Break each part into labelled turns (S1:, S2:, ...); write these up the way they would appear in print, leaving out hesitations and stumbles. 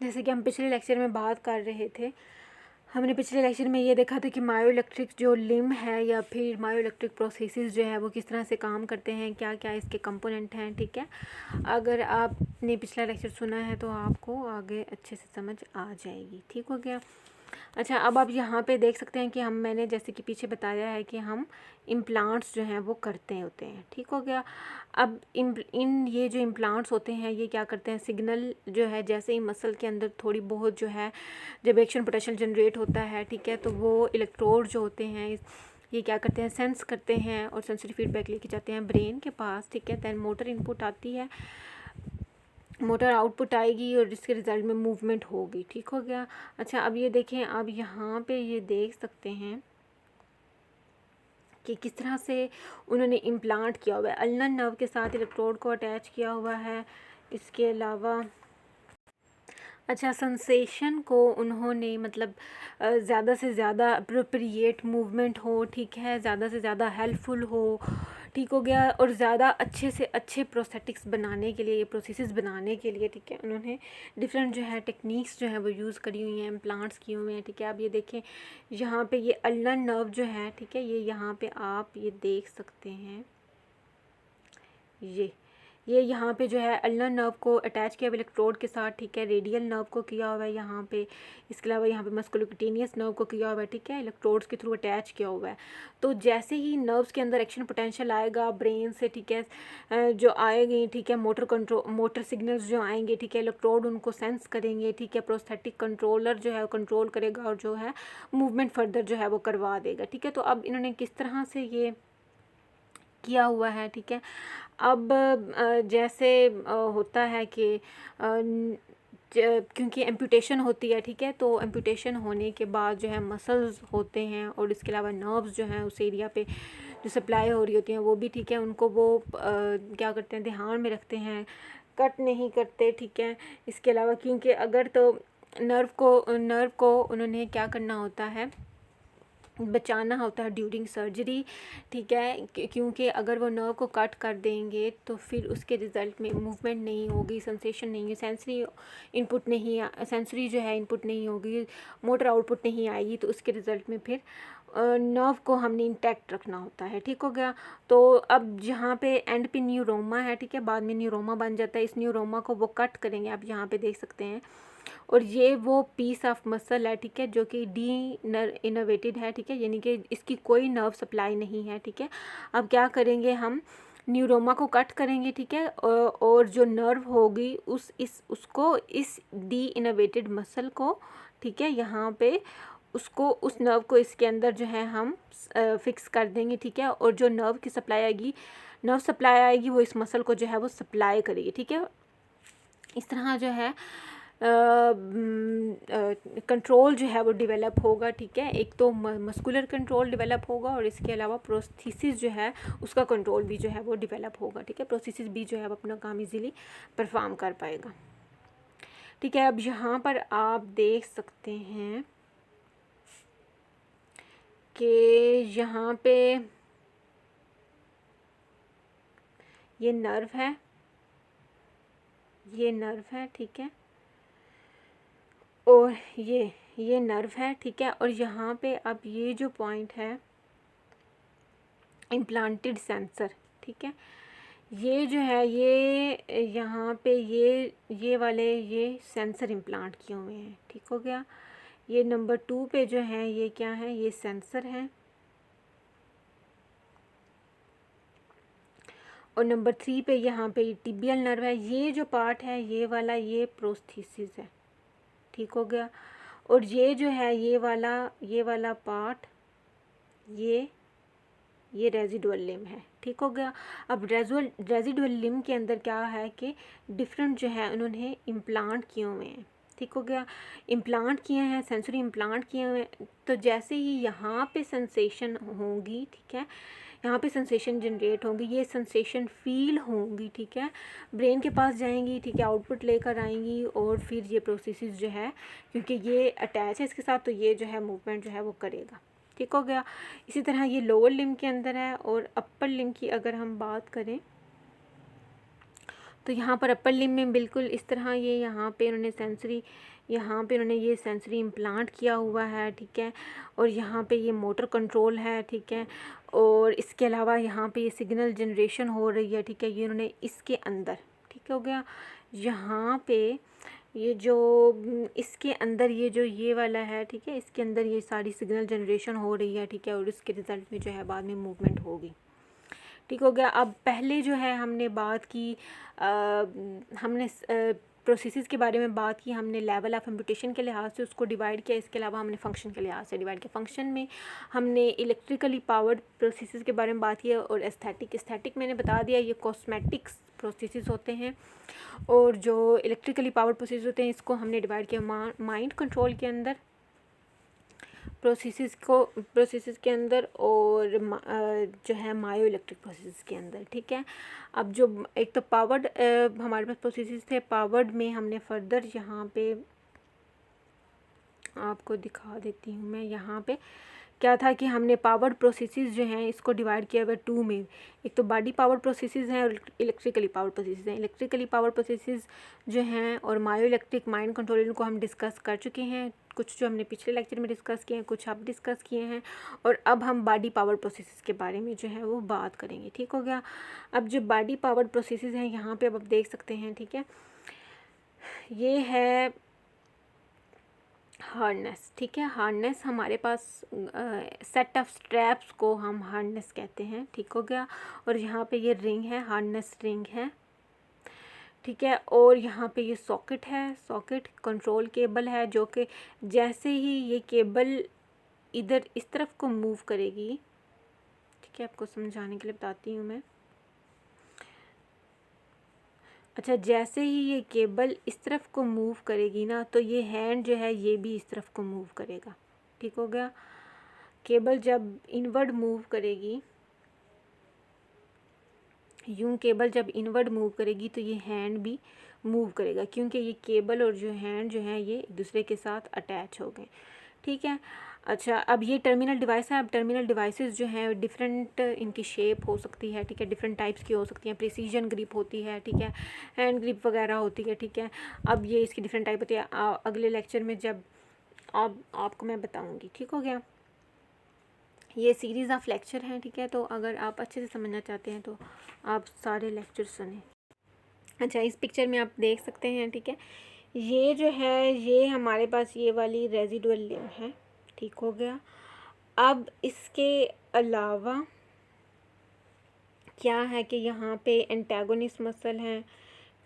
S1: जैसे कि हम पिछले लेक्चर में बात कर रहे थे, हमने पिछले लेक्चर में ये देखा था कि मायो इलेक्ट्रिक जो लिम्ब है या फिर मायो इलेक्ट्रिक प्रोसेसेस जो है वो किस तरह से काम करते हैं, क्या क्या इसके कंपोनेंट हैं। ठीक है, अगर आपने पिछला लेक्चर सुना है तो आपको आगे अच्छे से समझ आ जाएगी। ठीक हो गया। अच्छा, अब आप यहाँ पे देख सकते हैं कि मैंने जैसे कि पीछे बताया है कि हम इम्प्लांट्स जो हैं वो करते होते हैं। ठीक हो गया। अब इन ये जो इम्प्लांट्स होते हैं ये क्या करते हैं, सिग्नल जो है जैसे ही मसल के अंदर थोड़ी बहुत जो है जब एक्शन पोटेंशियल जनरेट होता है, ठीक है, तो वो इलेक्ट्रोड जो होते हैं ये क्या करते हैं, सेंस करते हैं और सेंसरी फीडबैक लेके जाते हैं ब्रेन के पास। ठीक है, दैन मोटर इनपुट आती है, मोटर आउटपुट आएगी और जिसके रिज़ल्ट में मूवमेंट होगी। ठीक हो गया। अच्छा, अब ये देखें, आप यहाँ पे ये देख सकते हैं कि किस तरह से उन्होंने इम्प्लांट किया हुआ है। अल्नर नर्व के साथ इलेक्ट्रोड को अटैच किया हुआ है। इसके अलावा अच्छा, सेंसेशन को उन्होंने मतलब ज़्यादा से ज़्यादा अप्रोप्रिएट मूवमेंट हो, ठीक है, ज़्यादा से ज़्यादा हेल्पफुल हो, ठीक हो गया, और ज़्यादा अच्छे से अच्छे प्रोस्थेटिक्स बनाने के लिए, ये प्रोसेसेस बनाने के लिए, ठीक है, उन्होंने डिफरेंट जो है टेक्निक्स जो है वो यूज़ करी हुई हैं, इम्प्लांट्स किए हुए हैं। ठीक है, आप ये देखें यहाँ पे ये अल्नर नर्व जो है, ठीक है, ये यहाँ पे आप ये देख सकते हैं, ये यहाँ पे जो है अल्नर नर्व को अटैच किया हुआ इलेक्ट्रोड के साथ। ठीक है, रेडियल नर्व को किया हुआ है यहाँ पे, इसके अलावा यहाँ पे मस्कुलोक्यूटेनियस नर्व को किया हुआ है। ठीक है, इलेक्ट्रोड्स के थ्रू अटैच किया हुआ है। तो जैसे ही नर्व्स के अंदर एक्शन पोटेंशियल आएगा ब्रेन से, ठीक है, जो आएगी, ठीक है, मोटर सिग्नल्स जो आएंगे, ठीक है, इलेक्ट्रोड उनको सेंस करेंगे, ठीक है, प्रोस्थेटिक कंट्रोलर जो है कंट्रोल करेगा और जो है मूवमेंट फर्दर जो है वो करवा देगा। ठीक है, तो अब इन्होंने किस तरह से ये किया हुआ है। ठीक है, अब जैसे होता है कि क्योंकि एम्पुटेशन होती है, ठीक है, तो एम्पुटेशन होने के बाद जो है मसल्स होते हैं और इसके अलावा नर्व्स जो हैं उस एरिया पे जो सप्लाई हो रही होती हैं वो भी, ठीक है, उनको वो क्या करते हैं, ध्यान में रखते हैं, कट नहीं करते। ठीक है, इसके अलावा क्योंकि अगर तो नर्व को उन्होंने क्या करना होता है, बचाना होता है ड्यूरिंग सर्जरी। ठीक है, क्योंकि अगर वो नर्व को कट कर देंगे तो फिर उसके रिज़ल्ट में मूवमेंट नहीं होगी, सेंसेशन नहीं है, सेंसरी जो है इनपुट नहीं होगी, मोटर आउटपुट नहीं आएगी, तो उसके रिज़ल्ट में फिर नर्व को हमने इंटैक्ट रखना होता है। ठीक हो गया। तो अब जहाँ पे एंड पे न्यूरोमा है, ठीक है, बाद में न्यूरोमा बन जाता है, इस न्यूरोमा को वो कट करेंगे, आप यहाँ पे देख सकते हैं, और ये वो पीस ऑफ मसल है, ठीक है, जो कि डी इनोवेटेड है। ठीक है, यानी कि इसकी कोई नर्व सप्लाई नहीं है। ठीक है, अब क्या करेंगे, हम न्यूरोमा को कट करेंगे, ठीक है, और जो नर्व होगी उसको इस डी इनोवेटेड मसल को, ठीक है, यहाँ पे उसको उस नर्व को इसके अंदर जो है हम फिक्स कर देंगे। ठीक है, और जो नर्व सप्लाई आएगी वो इस मसल को जो है वो सप्लाई करेगी। ठीक है, इस तरह जो है कंट्रोल जो है वो डेवलप होगा। ठीक है, एक तो मस्कुलर कंट्रोल डेवलप होगा और इसके अलावा प्रोस्थेसिस जो है उसका कंट्रोल भी जो है वो डेवलप होगा। ठीक है, प्रोस्थेसिस भी जो है वो अपना काम इजीली परफॉर्म कर पाएगा। ठीक है, अब यहाँ पर आप देख सकते हैं कि यहाँ पे ये नर्व है, ये नर्व है, ठीक है, और ये नर्व है। ठीक है, और यहाँ पे अब ये जो पॉइंट है इम्प्लांटेड सेंसर, ठीक है, ये जो है ये यहाँ पे ये वाले ये सेंसर इम्प्लांट किए हुए हैं। ठीक हो गया। ये नंबर 2 पे जो है ये क्या है, ये सेंसर है, और नंबर 3 पे यहाँ पे ये टिबियल नर्व है। ये जो पार्ट है ये वाला ये प्रोस्थेसिस है। ठीक हो गया। और ये जो है ये वाला पार्ट ये रेजिडुअल लिम्ब है। ठीक हो गया। अब रेजिडुअल लिम्ब के अंदर क्या है कि डिफरेंट जो है उन्होंने इम्प्लांट किए हुए हैं। ठीक हो गया, इम्प्लांट किए हैं, सेंसरी इम्प्लांट किए हुए हैं। तो जैसे ही यहाँ पे सेंसेशन होगी, ठीक है, यहाँ पे सेंसेशन जनरेट होगी, ये सेंसेशन फील होंगी, ठीक है, ब्रेन के पास जाएंगी, ठीक है, आउटपुट लेकर आएंगी और फिर ये प्रोसेसेस जो है क्योंकि ये अटैच है इसके साथ तो ये जो है मूवमेंट जो है वो करेगा। ठीक हो गया। इसी तरह ये लोअर लिम्ब के अंदर है, और अपर लिम्ब की अगर हम बात करें तो यहाँ पर अपर लिम्ब में बिल्कुल इस तरह ये यहाँ पे उन्होंने ये सेंसरी इम्प्लांट किया हुआ है, ठीक है। और यहाँ पे ये मोटर कंट्रोल है, ठीक है। और इसके अलावा यहाँ पे ये सिग्नल जनरेशन हो रही है, ठीक है। ये उन्होंने इसके अंदर, ठीक हो गया, यहाँ पे ये जो इसके अंदर ये वाला है, ठीक है, इसके अंदर ये सारी सिग्नल जनरेशन हो रही है, ठीक है। और इसके रिज़ल्ट में जो है बाद में मूवमेंट होगी, ठीक हो गया। अब पहले जो है हमने बात की, हमने प्रोसेसेस के बारे में बात की, हमने लेवल ऑफ इम्प्यूटेशन के लिहाज से उसको डिवाइड किया। इसके अलावा हमने फंक्शन के लिहाज से डिवाइड किया। फंक्शन में हमने इलेक्ट्रिकली पावर्ड प्रोसेसेस के बारे में बात की, और एस्थेटिक मैंने बता दिया ये कॉस्मेटिक्स प्रोसेसेस होते हैं। और जो इलेक्ट्रिकली पावर्ड प्रोसेस होते हैं इसको हमने डिवाइड किया माइंड कंट्रोल के अंदर, प्रोसेसेस के अंदर, और जो है मायो इलेक्ट्रिक प्रोसेसेस के अंदर, ठीक है। अब जो एक तो पावर्ड हमारे पास प्रोसेसेस थे, पावर्ड में हमने फर्दर यहाँ पे आपको दिखा देती हूँ मैं, यहाँ पे क्या था कि हमने पावर्ड प्रोसेसेस जो हैं इसको डिवाइड किया हुआ 2 में। एक तो बॉडी पावर्ड प्रोसेसेस हैं और इलेक्ट्रिकली पावर्ड प्रोसेसेस हैं। इलेक्ट्रिकली पावर्ड प्रोसेसेस जो हैं और मायो इलेक्ट्रिक माइंड कंट्रोल, इनको हम डिस्कस कर चुके हैं, कुछ जो हमने पिछले लेक्चर में डिस्कस किए हैं, कुछ अब डिस्कस किए हैं। और अब हम बॉडी पावर्ड प्रोसेसेस के बारे में जो है वो बात करेंगे, ठीक हो गया। अब जो बॉडी पावर्ड प्रोसेसेस हैं यहाँ पे अब आप देख सकते हैं, ठीक है, ये है हार्नेस, ठीक है। हार्नेस हमारे पास सेट ऑफ स्ट्रैप्स को हम हार्नेस कहते हैं, ठीक हो गया। और यहाँ पे ये रिंग है, हार्नेस रिंग है, ठीक है। और यहाँ पे ये सॉकेट है, सॉकेट कंट्रोल केबल है, जो कि जैसे ही ये केबल इधर इस तरफ को मूव करेगी, ठीक है, आपको समझाने के लिए बताती हूँ मैं। अच्छा, जैसे ही ये केबल इस तरफ को मूव करेगी ना, तो ये हैंड जो है ये भी इस तरफ को मूव करेगा, ठीक हो गया। केबल जब इनवर्ड मूव करेगी, यूं केबल जब इनवर्ड मूव करेगी तो ये हैंड भी मूव करेगा, क्योंकि ये केबल और जो हैंड जो है ये एक दूसरे के साथ अटैच हो गए, ठीक है। अच्छा, अब ये टर्मिनल डिवाइस है। अब टर्मिनल डिवाइसेस जो हैं डिफरेंट इनकी शेप हो सकती है, ठीक है, डिफरेंट टाइप्स की हो सकती हैं। प्रिसीजन ग्रिप होती है, ठीक है, हैंड ग्रिप वगैरह होती है, ठीक है। अब ये इसकी डिफरेंट टाइप होती है, अगले लेक्चर में जब आपको मैं बताऊँगी, ठीक हो गया। ये सीरीज़ ऑफ लेक्चर हैं, ठीक है। तो अगर आप अच्छे से समझना चाहते हैं तो आप सारे लेक्चर सुनें। अच्छा, इस पिक्चर में आप देख सकते हैं, ठीक है, ये जो है ये हमारे पास ये वाली रेजिडुअल लिम्ब है, ठीक हो गया। अब इसके अलावा क्या है कि यहाँ पे एंटागोनिस्ट मसल हैं,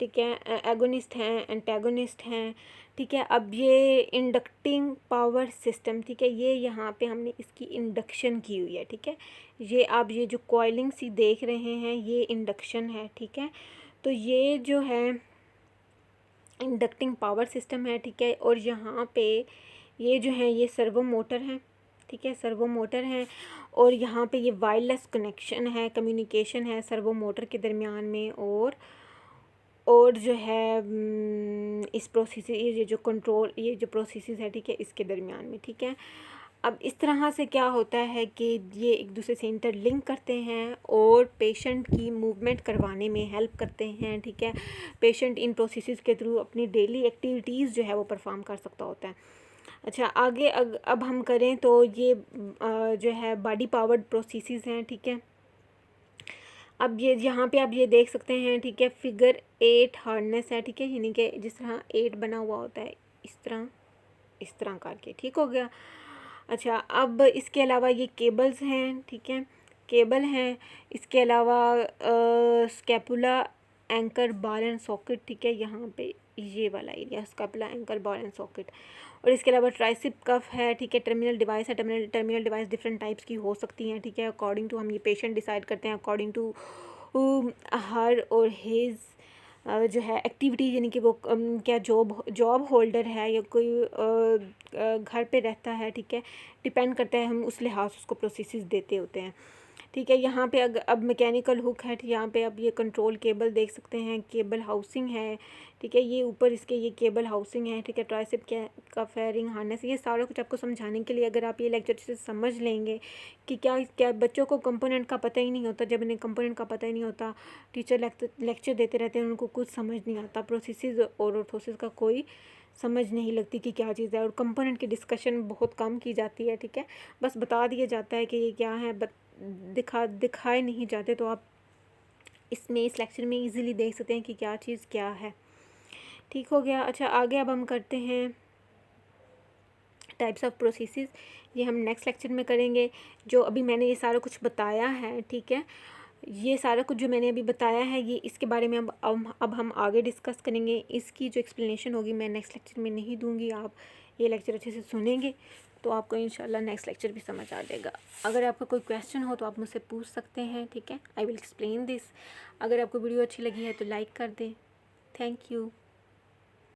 S1: ठीक है, एगोनिस्ट हैं, एंटागोनिस्ट हैं, ठीक है। अब ये इंडक्टिंग पावर सिस्टम, ठीक है, ये यहाँ पे हमने इसकी इंडक्शन की हुई है, ठीक है। ये आप ये जो कॉइलिंग सी देख रहे हैं ये इंडक्शन है, ठीक है। तो ये जो है इंडक्टिंग पावर सिस्टम है, ठीक है। और यहाँ पे ये जो है ये सर्वो मोटर है, ठीक है, सर्वो मोटर है। और यहाँ पे ये वायरलेस कनेक्शन है, कम्युनिकेशन है सर्वो मोटर के दरमियान में और जो है इस प्रोसेस ये जो कंट्रोल ये जो प्रोसेसेस है, ठीक है, इसके दरमियान में, ठीक है। अब इस तरह से क्या होता है कि ये एक दूसरे से इंटरलिंक करते हैं और पेशेंट की मूवमेंट करवाने में हेल्प करते हैं, ठीक है। पेशेंट इन प्रोसेसेस के थ्रू अपनी डेली एक्टिविटीज़ जो है वो परफॉर्म कर सकता होता है। अच्छा, आगे अब हम करें तो ये जो है बॉडी पावर्ड प्रोसेसेस हैं, ठीक है। अब ये यहाँ पे आप ये देख सकते हैं, ठीक है, फिगर 8 हार्नेस है, ठीक है, यानी कि जिस तरह 8 बना हुआ होता है इस तरह करके, ठीक हो गया। अच्छा, अब इसके अलावा ये केबल्स हैं, ठीक है, केबल हैं। इसके अलावा scapula, anchor, ball and socket, ठीक है, यहाँ पे ये वाला area scapula, anchor, ball and socket. और इसके अलावा ट्राइसिप कफ है, ठीक है, टर्मिनल डिवाइस है। टर्मिनल डिवाइस डिफरेंट टाइप्स की हो सकती हैं, ठीक है, अकॉर्डिंग टू हम ये पेशेंट डिसाइड करते हैं, अकॉर्डिंग टू हर और हिज जो है एक्टिविटी, यानी कि वो क्या जॉब होल्डर है या कोई घर पे रहता है, ठीक है, डिपेंड करता है, हम उस लिहाज उसको प्रोसेसेस देते होते हैं। ठीक है। यहाँ पे अब मैकेनिकल हुक है, यहाँ पे अब ये कंट्रोल केबल देख सकते हैं, केबल हाउसिंग है, ठीक है। ये ऊपर इसके ये केबल हाउसिंग है, ठीक है। ट्राइसेप का फेयरिंग हार्नेस, ये सारा कुछ आपको समझाने के लिए अगर आप ये लेक्चर से समझ लेंगे कि क्या क्या बच्चों को कंपोनेंट का पता ही नहीं होता। जब इन्हें कंपोनेंट का पता ही नहीं होता, टीचर लेक्चर देते रहते हैं, उनको कुछ समझ नहीं आता। प्रोसेसेस और ऑर्थोसिस का कोई समझ नहीं लगती कि क्या चीज़ है, और कंपोनेंट की डिस्कशन बहुत कम की जाती है, ठीक है। बस बता दिया जाता है कि ये क्या है, दिखाए नहीं जाते। तो आप इसमें इस लेक्चर में इजीली देख सकते हैं कि क्या चीज़ क्या है। ठीक हो गया। अच्छा, आगे अब हम करते हैं टाइप्स ऑफ प्रोसेसेस। ये हम नेक्स्ट लेक्चर में करेंगे। जो अभी मैंने ये सारा कुछ बताया है, ठीक है, ये सारा कुछ जो मैंने अभी बताया है, ये इसके बारे में अब हम आगे डिस्कस करेंगे। इसकी जो एक्सप्लेनेशन होगी मैं नेक्स्ट लेक्चर में नहीं दूंगी। आप ये लेक्चर अच्छे से सुनेंगे तो आपको इंशाल्लाह नेक्स्ट लेक्चर भी समझ आ जाएगा। अगर आपका कोई क्वेश्चन हो तो आप मुझसे पूछ सकते हैं, ठीक है। I will explain this. अगर आपको वीडियो अच्छी लगी है तो लाइक कर दें। Thank you.